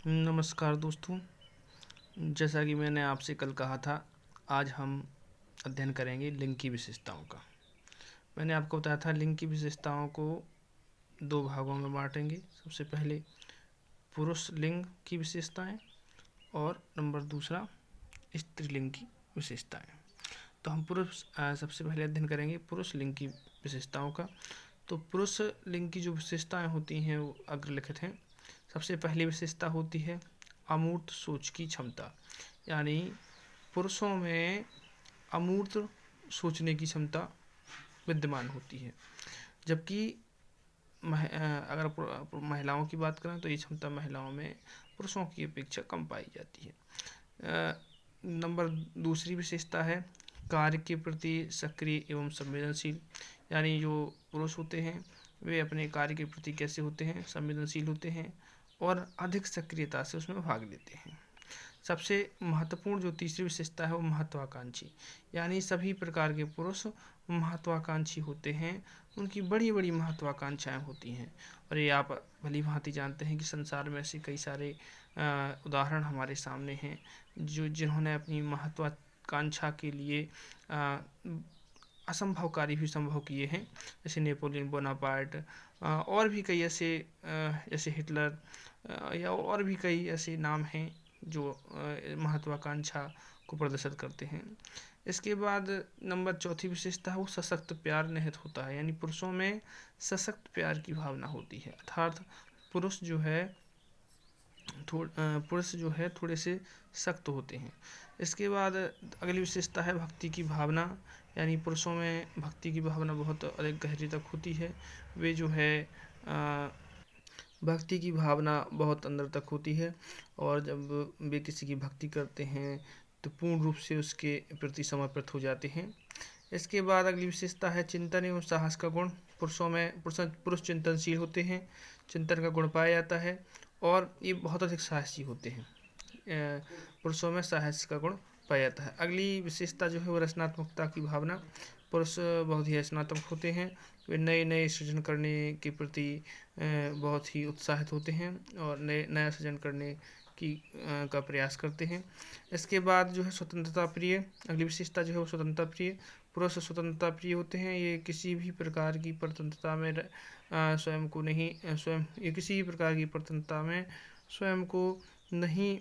नमस्कार दोस्तों। जैसा कि मैंने आपसे कल कहा था, आज हम अध्ययन करेंगे लिंग की विशेषताओं का। मैंने आपको बताया था लिंग की विशेषताओं को दो भागों में बांटेंगे। सबसे पहले पुरुष लिंग की विशेषताएं और नंबर दूसरा स्त्रीलिंग की विशेषताएं। तो हम सबसे पहले अध्ययन करेंगे पुरुष लिंग की विशेषताओं का। तो पुरुष लिंग की जो विशेषताएं होती हैं वो अग्रलिखित हैं। सबसे पहली विशेषता होती है अमूर्त सोच की क्षमता, यानी पुरुषों में अमूर्त सोचने की क्षमता विद्यमान होती है, जबकि अगर महिलाओं की बात करें तो ये क्षमता महिलाओं में पुरुषों की अपेक्षा कम पाई जाती है। नंबर दूसरी विशेषता है कार्य के प्रति सक्रिय एवं संवेदनशील, यानी जो पुरुष होते हैं वे अपने कार्य के प्रति कैसे होते हैं, संवेदनशील होते हैं और अधिक सक्रियता से उसमें भाग लेते हैं। सबसे महत्वपूर्ण जो तीसरी विशेषता है वो महत्वाकांक्षी, यानी सभी प्रकार के पुरुष महत्वाकांक्षी होते हैं, उनकी बड़ी बड़ी महत्वाकांक्षाएं होती हैं। और ये आप भली भांति जानते हैं कि संसार में ऐसे कई सारे उदाहरण हमारे सामने हैं जिन्होंने अपनी महत्वाकांक्षा के लिए असंभव कार्य भी संभव किए हैं, जैसे नेपोलियन बोनापार्ट और भी कई ऐसे जैसे हिटलर या और भी कई ऐसे नाम हैं जो महत्वाकांक्षा को प्रदर्शित करते हैं। इसके बाद नंबर चौथी विशेषता है वो सशक्त प्यार निहित होता है, यानी पुरुषों में सशक्त प्यार की भावना होती है, अर्थात पुरुष जो है थोड़े से सख्त होते हैं। इसके बाद अगली विशेषता है भक्ति की भावना, यानी पुरुषों में भक्ति की भावना बहुत अधिक गहरी तक होती है। वे जो है भक्ति की भावना बहुत अंदर तक होती है और जब वे किसी की भक्ति करते हैं तो पूर्ण रूप से उसके प्रति समर्पित हो जाते हैं। इसके बाद अगली विशेषता है चिंतन एवं साहस का गुण। पुरुषों में पुरुष चिंतनशील होते हैं, चिंतन का गुण पाया जाता है और ये बहुत अधिक साहसी होते हैं। पुरुषों में साहस का गुण पाया जाता है। अगली विशेषता जो है वो रचनात्मकता की भावना। पुरुष बहुत ही रचनात्मक होते हैं, वे नए नए सृजन करने के प्रति बहुत ही उत्साहित होते हैं और नया सृजन करने का प्रयास करते हैं। इसके बाद जो है स्वतंत्रता प्रिय, अगली विशेषता जो है वो स्वतंत्रता प्रिय। पुरुष स्वतंत्रता प्रिय होते हैं, ये किसी भी प्रकार की परतंत्रता में स्वयं को नहीं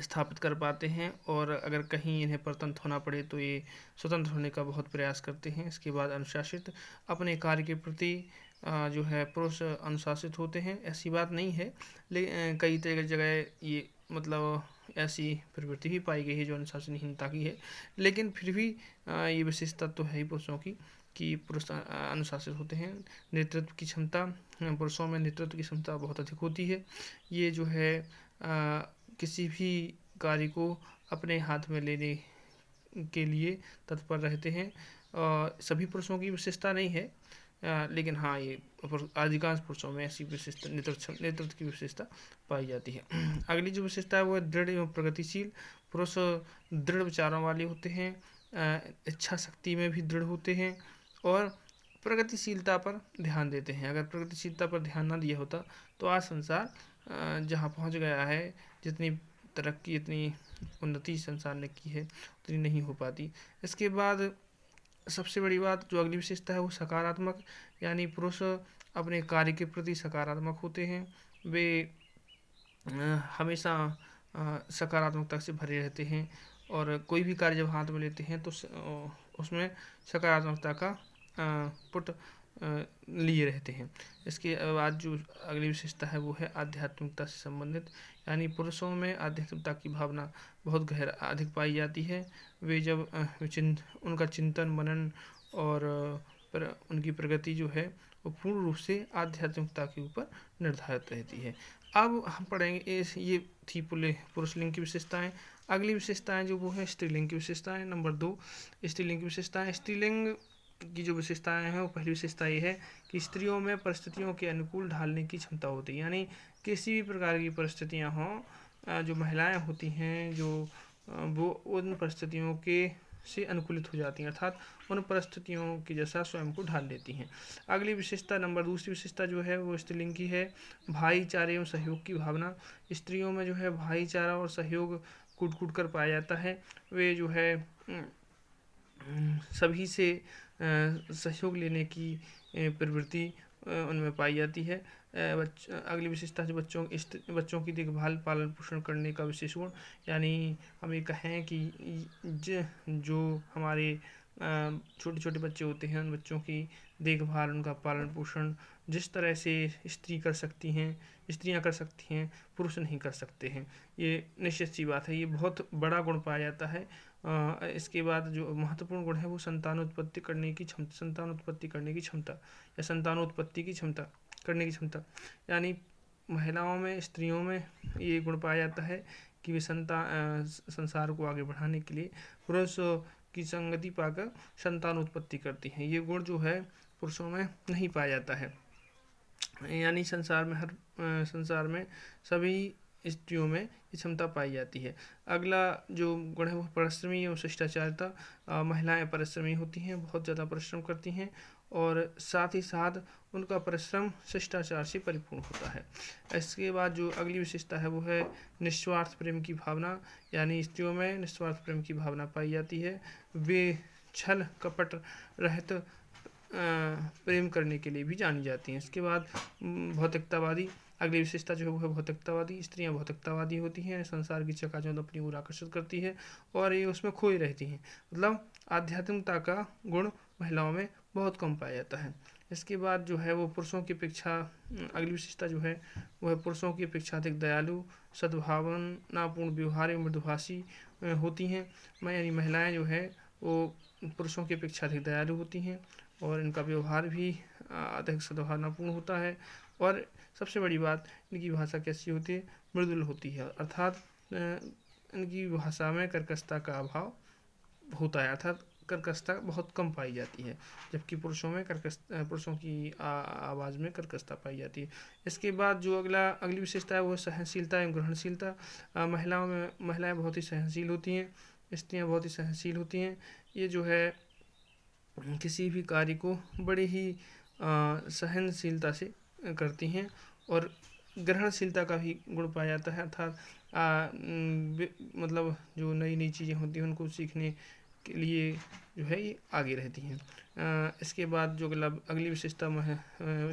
स्थापित कर पाते हैं और अगर कहीं इन्हें परतंत्र होना पड़े तो ये स्वतंत्र होने का बहुत प्रयास करते हैं। इसके बाद अनुशासित, अपने कार्य के प्रति जो है पुरुष अनुशासित होते हैं, ऐसी बात नहीं है, लेकिन कई जगह ये मतलब ऐसी प्रवृत्ति भी पाई गई है जो अनुशासनहीनता की है, लेकिन फिर भी ये विशेषता तो है ही पुरुषों की कि पुरुष अनुशासित होते हैं। नेतृत्व की क्षमता, पुरुषों में नेतृत्व की क्षमता बहुत अधिक होती है। ये जो है किसी भी कार्य को अपने हाथ में लेने के लिए तत्पर रहते हैं। सभी पुरुषों की विशेषता नहीं है, लेकिन हाँ ये अधिकांश पुरुषों में ऐसी विशेषता नेतृत्व की विशेषता पाई जाती है। अगली जो विशेषता है वो है दृढ़ एवं प्रगतिशील। पुरुष दृढ़ विचारों वाले होते हैं, इच्छा शक्ति में भी दृढ़ होते हैं और प्रगतिशीलता पर ध्यान देते हैं। अगर प्रगतिशीलता पर ध्यान ना दिया होता तो आज संसार जहाँ पहुँच गया है, जितनी तरक्की इतनी उन्नति संसार ने की है उतनी नहीं हो पाती। इसके बाद सबसे बड़ी बात जो अगली विशेषता है वो सकारात्मक, यानी पुरुष अपने कार्य के प्रति सकारात्मक होते हैं। वे हमेशा सकारात्मकता से भरे रहते हैं और कोई भी कार्य जब हाथ में लेते हैं तो उसमें सकारात्मकता का पुट लिए रहते हैं। इसके बाद जो अगली विशेषता है वो है आध्यात्मिकता से संबंधित, यानी पुरुषों में आध्यात्मिकता की भावना बहुत अधिक पाई जाती है। वे जब उनका चिंतन मनन और उनकी प्रगति जो है वो पूर्ण रूप से आध्यात्मिकता के ऊपर निर्धारित रहती है। अब हम पढ़ेंगे ये थी पुरुष लिंग की विशेषताएं। अगली विशेषताएं जो वो है स्त्रीलिंग की विशेषताएं। नंबर 2 स्त्रीलिंग की विशेषताएं। स्त्रीलिंग की जो विशेषताएं हैं वो पहली विशेषता ये है कि स्त्रियों में परिस्थितियों के अनुकूल ढालने की क्षमता होती है, यानी किसी भी प्रकार की परिस्थितियां हों, जो महिलाएं होती हैं जो वो उन परिस्थितियों के से अनुकूलित हो जाती हैं, अर्थात उन परिस्थितियों के जैसा स्वयं को ढाल लेती हैं। अगली विशेषता दूसरी विशेषता जो है वो स्त्रीलिंग की है, भाईचारे एवं सहयोग की भावना। स्त्रियों में जो है भाईचारा और सहयोग कूट कूट कर पाया जाता है। वे जो है सभी से सहयोग लेने की प्रवृत्ति उनमें पाई जाती है। अगली विशेषता जो बच्चों की देखभाल पालन पोषण करने का विशेष गुण, यानी हम ये कहें कि जो हमारे छोटे छोटे बच्चे होते हैं, उन बच्चों की देखभाल, उनका पालन पोषण जिस तरह से स्त्रियां कर सकती हैं, पुरुष नहीं कर सकते हैं। ये निश्चित सी बात है, ये बहुत बड़ा गुण पाया जाता है। इसके बाद जो महत्वपूर्ण गुण है वो संतानोत्पत्ति करने की क्षमता या संतानोत्पत्ति की क्षमता करने की क्षमता, यानी महिलाओं में, स्त्रियों में ये गुण पाया जाता है कि वे संसार को आगे बढ़ाने के लिए पुरुष की संगति पाकर संतानोत्पत्ति करती हैं। ये गुण जो है पुरुषों में नहीं पाया जाता है, यानी संसार में सभी स्त्रियों में ये क्षमता पाई जाती है। अगला जो गुण है वो परिश्रमी एवं शिष्टाचारिता। महिलाएं परिश्रमी होती हैं, बहुत ज़्यादा परिश्रम करती हैं और साथ ही साथ उनका परिश्रम शिष्टाचार से परिपूर्ण होता है। इसके बाद जो अगली विशेषता है वो है निस्वार्थ प्रेम की भावना, यानी स्त्रियों में निस्वार्थ प्रेम की भावना पाई जाती है। वे छल कपट रहित प्रेम करने के लिए भी जानी जाती हैं। इसके बाद भौतिकतावादी, अगली विशेषता जो है वो है भौतिकतावादी। स्त्रियां भौतिकतावादी होती हैं, संसार की चकाचौंध अपनी ओर आकर्षित करती है और ये उसमें खोई रहती हैं, मतलब आध्यात्मिकता का गुण महिलाओं में बहुत कम पाया जाता है। इसके बाद जो है वो पुरुषों की अपेक्षा, अगली विशेषता जो है वो है पुरुषों की अपेक्षा अधिक दयालु, सद्भावनापूर्ण व्यवहार एवं मृदुभाषी होती हैं। यानी महिलाएं जो है वो पुरुषों की अपेक्षा अधिक दयालु होती हैं और इनका व्यवहार भी अधिक सद्भावनापूर्ण होता है। और सबसे बड़ी बात, इनकी भाषा कैसी होती है, मृदुल होती है, अर्थात इनकी भाषा में कर्कशता का अभाव होता है, अर्थात कर्कशता बहुत कम पाई जाती है, जबकि पुरुषों की आवाज़ में कर्कशता पाई जाती है। इसके बाद जो अगली विशेषता है वो सहनशीलता एवं ग्रहणशीलता। महिलाएं बहुत ही सहनशील होती हैं, स्त्रियां बहुत ही सहनशील होती हैं। ये जो है किसी भी कार्य को बड़े ही सहनशीलता से करती हैं और ग्रहणशीलता का भी गुण पाया जाता है, अर्थात मतलब जो नई नई चीज़ें होती हैं उनको सीखने के लिए जो है ये आगे रहती हैं। इसके बाद जो अगली विशेषता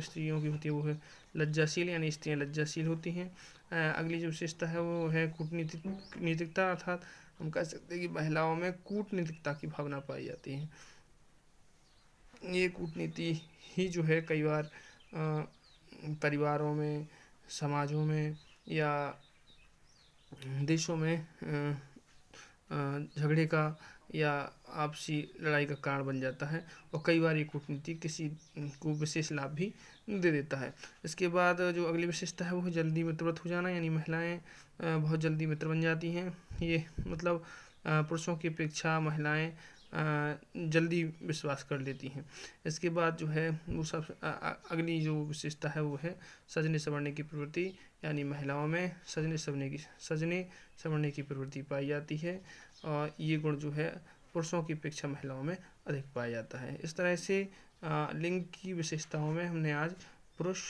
स्त्रियों की होती है वो है लज्जाशील, यानी स्त्रियाँ लज्जाशील होती हैं। अगली जो विशेषता है वो है कूटनीतिकता, अर्थात हम कह सकते हैं कि महिलाओं में कूटनीतिकता की भावना पाई जाती है। ये कूटनीति ही जो है कई बार परिवारों में, समाजों में या देशों में झगड़े का या आपसी लड़ाई का कारण बन जाता है और कई बार ये कूटनीति किसी को विशेष लाभ भी दे देता है। इसके बाद जो अगली विशेषता है वो है जल्दी मित्रवत हो जाना, यानी महिलाएं बहुत जल्दी मित्र बन जाती हैं। ये मतलब पुरुषों की अपेक्षा महिलाएं जल्दी विश्वास कर लेती हैं। इसके बाद जो है वो अगली जो विशेषता है वो है सजने संवरने की प्रवृत्ति, यानी महिलाओं में सजने संवरने की प्रवृत्ति पाई जाती है और ये गुण जो है पुरुषों की अपेक्षा महिलाओं में अधिक पाया जाता है। इस तरह से लिंग की विशेषताओं में हमने आज पुरुष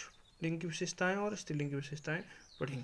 लिंग की विशेषताएं और स्त्रीलिंग की विशेषताएं पढ़ी।